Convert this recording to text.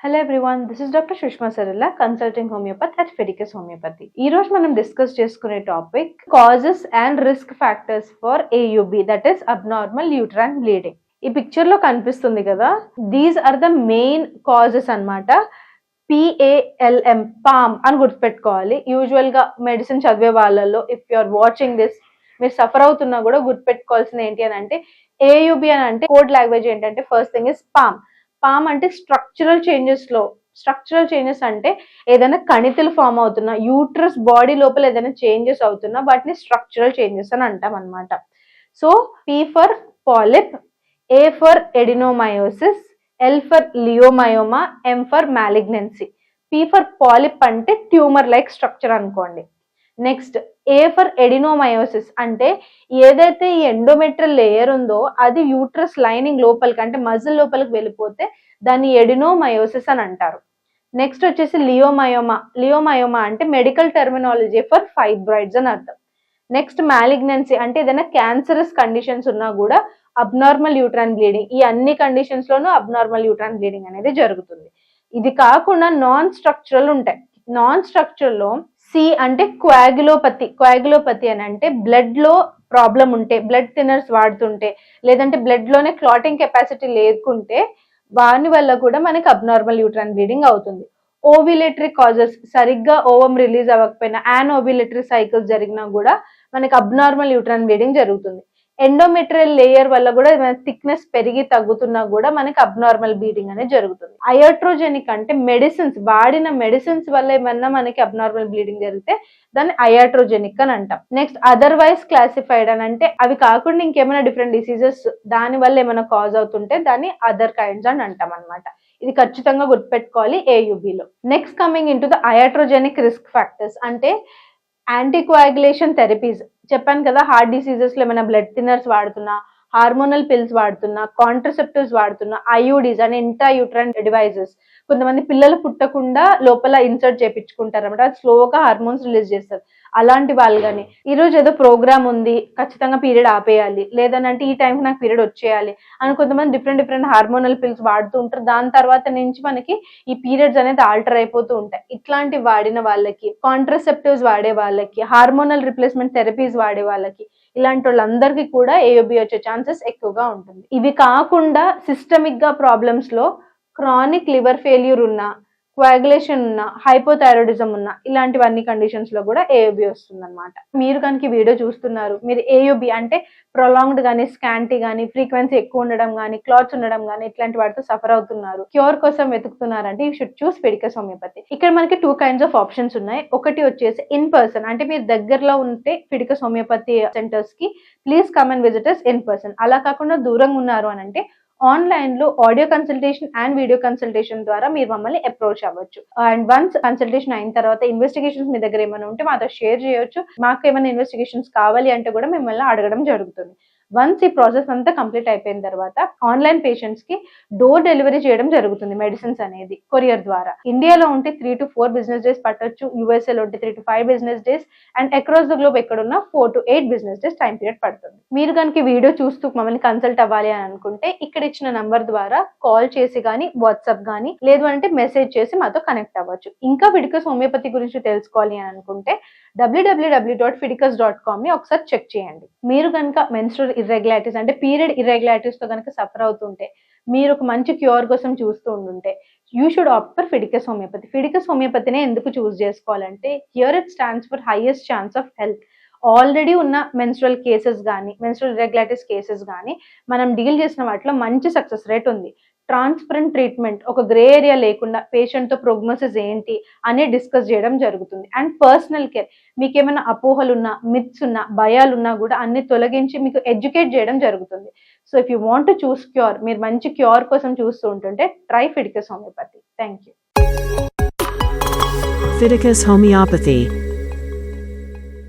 Hello everyone, this is Dr. Shushma Sarilla, consulting homeopath at Fidelis Homeopathy. ఈ రోజు మనం discuss చేసుకునే topic causes and risk factors for AUB, that is abnormal uterine bleeding. ఈ picture లో కనిపిస్తుంది కదా, these are the main causes అన్నమాట. PALM, palm అని గుర్తుపెట్టుకోవాలి. యూజువల్ గా మెడిసిన్ చదివే వాళ్ళలో if you are watching this, మీరు సఫర్ అవుతున్నా కూడా గుర్తుపెట్టుకోవాల్సింది ఏంటి అని అంటే AUB అని అంటే కోడ్ లాంగ్వేజ్ ఏంటంటే first thing is palm. Palm అంటే స్ట్రక్చరల్ చేంజెస్ అంటే ఏదైనా కణితులు ఫామ్ అవుతున్నా, యూట్రస్ బాడీ లోపల ఏదైనా చేంజెస్ అవుతున్నా వాటిని స్ట్రక్చరల్ చేంజెస్ అని అంటాం అనమాట. So P for polyp, A for adenomyosis, L for leiomyoma, M for malignancy. P for polyp అంటే ట్యూమర్ లైక్ స్ట్రక్చర్ అనుకోండి. నెక్స్ట్ A ఫర్ ఎడినోమయోసిస్ అంటే ఏదైతే ఈ ఎండోమెట్రియల్ లేయర్ ఉందో అది యూట్రస్ లైనింగ్ లోపలికి అంటే మజిల్ లోపలికి వెళ్ళిపోతే దాన్ని ఎడినోమయోసిస్ అని అంటారు. నెక్స్ట్ వచ్చేసి లియోమయోమా అంటే మెడికల్ టెర్మినాలజీ ఫర్ ఫైబ్రాయిడ్స్ అని అర్థం. నెక్స్ట్ మ్యాలిగ్నెన్సీ అంటే ఏదైనా క్యాన్సరస్ కండిషన్స్ ఉన్నా కూడా అబ్నార్మల్ యూట్రైన్ బ్లీడింగ్, ఈ అన్ని కండిషన్స్ లోనూ అబ్నార్మల్ యూట్రైన్ బ్లీడింగ్ అనేది జరుగుతుంది. ఇది కాకుండా నాన్ స్ట్రక్చరల్ ఉంటాయి. నాన్ స్ట్రక్చరల్ లో C అంటే క్వాగులోపతి అని అంటే బ్లడ్ లో ప్రాబ్లం ఉంటే, బ్లడ్ థిన్నర్స్ వాడుతుంటే, లేదంటే బ్లడ్ లోనే క్లాటింగ్ కెపాసిటీ లేకుంటే వాని వల్ల కూడా మనకి అబ్నార్మల్ యూట్రైన్ బ్లీడింగ్ అవుతుంది. ఓవ్యులేటరీ కాజెస్, సరిగ్గా ఓవం రిలీజ్ అవ్వకపోయినా, ఓవ్యులేటరీ సైకిల్స్ జరిగినా కూడా మనకి అబ్నార్మల్ యూట్రైన్ బ్లీడింగ్ జరుగుతుంది. ఎండోమెట్రియల్ లేయర్ వల్ల కూడా థిక్నెస్ పెరిగి తగ్గుతున్నా కూడా మనకి అబ్నార్మల్ బ్లీడింగ్ అనేది జరుగుతుంది. అయాట్రోజెనిక్ అంటే వాడిన మెడిసిన్స్ వల్ల ఏమన్నా మనకి అబ్నార్మల్ బ్లీడింగ్ జరిగితే దాన్ని అయాట్రోజెనిక్ అని అంటాం. నెక్స్ట్ అదర్వైజ్ క్లాసిఫైడ్ అని అంటే అవి కాకుండా ఇంకేమైనా డిఫరెంట్ డిసీజెస్ దాని వల్ల ఏమైనా కాజ్ అవుతుంటే దాన్ని అదర్ కైండ్స్ అని అంటాం అనమాట. ఇది ఖచ్చితంగా గుర్తుపెట్టుకోవాలి AUB లో. Next coming into the iatrogenic risk factors అంటే యాంటీకోయాగులేషన్ థెరపీస్. చెప్పాను కదా, హార్ట్ డిసీజెస్ లో ఏమైనా బ్లడ్ థిన్నర్స్ వాడుతున్నా, హార్మోనల్ పిల్స్ వాడుతున్నా, కాంట్రసెప్టివ్స్ వాడుతున్నా, IUDs అంటే ఇంట్రా యూట్రైన్ డివైజెస్. కొంతమంది పిల్లలు పుట్టకుండా లోపల ఇన్సర్ట్ చేయించుకుంటారు అనమాట, అది స్లోగా హార్మోన్స్ రిలీజ్ చేస్తారు. అలాంటి వాళ్ళు కానీ ఈ రోజు ఏదో ప్రోగ్రామ్ ఉంది ఖచ్చితంగా పీరియడ్ ఆపేయాలి, లేదనంటే ఈ టైంకి నాకు పీరియడ్ వచ్చేయాలి అని కొంతమంది డిఫరెంట్ హార్మోనల్ పిల్స్ వాడుతూ ఉంటారు. దాని తర్వాత నుంచి మనకి ఈ పీరియడ్స్ అనేది ఆల్టర్ అయిపోతూ ఉంటాయి. ఇట్లాంటి వాడిన వాళ్ళకి, కాంట్రసెప్టివ్స్ వాడే వాళ్ళకి, హార్మోనల్ రిప్లేస్మెంట్ థెరపీస్ వాడే వాళ్ళకి, ఇలాంటి వాళ్ళందరికీ కూడా AUB వచ్చే ఛాన్సెస్ ఎక్కువగా ఉంటుంది. ఇవి కాకుండా సిస్టమిక్ గా ప్రాబ్లమ్స్ లో క్రానిక్ లివర్ ఫెయిల్యూర్ ఉన్నా, కోయాగులేషన్ ఉన్నా, హైపోథైరాయిడిజం ఉన్నా, ఇలాంటివన్నీ కండిషన్స్ లో కూడా AUB వస్తుంది అనమాట. మీరు కనుక వీడియో చూస్తున్నారు, మీరు AUB అంటే ప్రొలాంగ్డ్ గానీ, స్కాంటీ గానీ, ఫ్రీక్వెన్సీ ఎక్కువ ఉండడం గానీ, క్లాట్స్ ఉండడం గానీ ఇట్లాంటి వాటితో సఫర్ అవుతున్నారు, క్యూర్ కోసం వెతుకుతున్నారంటే you should choose Fidicus homeopathy. ఇక్కడ మనకి 2 kinds ఆఫ్ ఆప్షన్స్ ఉన్నాయి. ఒకటి వచ్చేసి ఇన్ పర్సన్, అంటే మీరు దగ్గరలో ఉంటే ఫిడికస్ హోమియోపతి సెంటర్స్ కి please come and visit us in person. అలా కాకుండా దూరంగా ఉన్నారు అని అంటే ఆన్లైన్ లో audio consultation and video consultation ద్వారా మీరు మమ్మల్ని అప్రోచ్ అవ్వచ్చు. అండ్ వన్స్ కన్సల్టేషన్ అయిన తర్వాత ఇన్వెస్టిగేషన్స్ మీ దగ్గర ఏమైనా ఉంటే మాతో షేర్ చేయొచ్చు. మాకు ఏమైనా ఇన్వెస్టిగేషన్స్ కావాలి అంటే కూడా మిమ్మల్ని అడగడం జరుగుతుంది. వన్స్ ఈ ప్రాసెస్ అంతా కంప్లీట్ అయిపోయిన తర్వాత ఆన్లైన్ పేషెంట్స్ కి డోర్ డెలివరీ చేయడం జరుగుతుంది మెడిసిన్స్ అనేది కొరియర్ ద్వారా. ఇండియాలో ఉంటే 3 to 4 బిజినెస్ డేస్ పట్టొచ్చు, USA లో ఉంటే 3 to 5 business days, and across the globe ఎక్కడున్నా 4 to 8 business days time period పడుతుంది. మీరు కనుక వీడియో చూస్తూ మమ్మల్ని కన్సల్ట్ అవ్వాలి అని అనుకుంటే ఇక్కడ ఇచ్చిన నంబర్ ద్వారా కాల్ చేసి కానీ, వాట్సాప్ కానీ, లేదు అంటే మెసేజ్ చేసి మాతో కనెక్ట్ అవ్వచ్చు. ఇంకా ఫిడికస్ హోమియోపతి గురించి తెలుసుకోవాలి అని అనుకుంటే www.fidicus.com ని ఒకసారి చెక్ చేయండి. మీరు కనుక మెన్స్ట్రువల్ ఇర్రెగ్యులారిటీస్ అంటే పీరియడ్ ఇర్రెగ్యులారిటీస్ తో కనుక సఫర్ అవుతుంటే, మీరు ఒక మంచి క్యూర్ కోసం చూస్తూ ఉంటుంటే you should opt for Fidicus homeopathy. Fidicus హోమియోపతినే ఎందుకు చూస్ చేసుకోవాలంటే here it stands for highest chance of health. Already ఉన్న మెన్స్ట్రువల్ కేసెస్ కానీ, మెన్స్ట్రువల్ ఇర్రెగ్యులారిటీస్ కేసెస్ కానీ మనం డీల్ చేసిన వాటిలో మంచి సక్సెస్ రేట్ ఉంది. ట్రాన్స్పరెంట్ ట్రీట్మెంట్, ఒక గ్రే ఏరియా లేకుండా పేషెంట్ తో ప్రోగ్నోసిస్ ఏంటి అని డిస్కస్ చేయడం జరుగుతుంది. అండ్ పర్సనల్ కేర్, మీకు ఏమైనా అపోహలున్నా, మిత్స్ ఉన్నా, భయాలున్నా కూడా అన్ని తొలగించి మీకు ఎడ్యుకేట్ చేయడం జరుగుతుంది. So if you want to choose cure, మీరు మంచి క్యూర్ కోసం చూస్తూ ఉంటుంటే try Fidicus homeopathy. Thank you. Fidelis Homeopathy.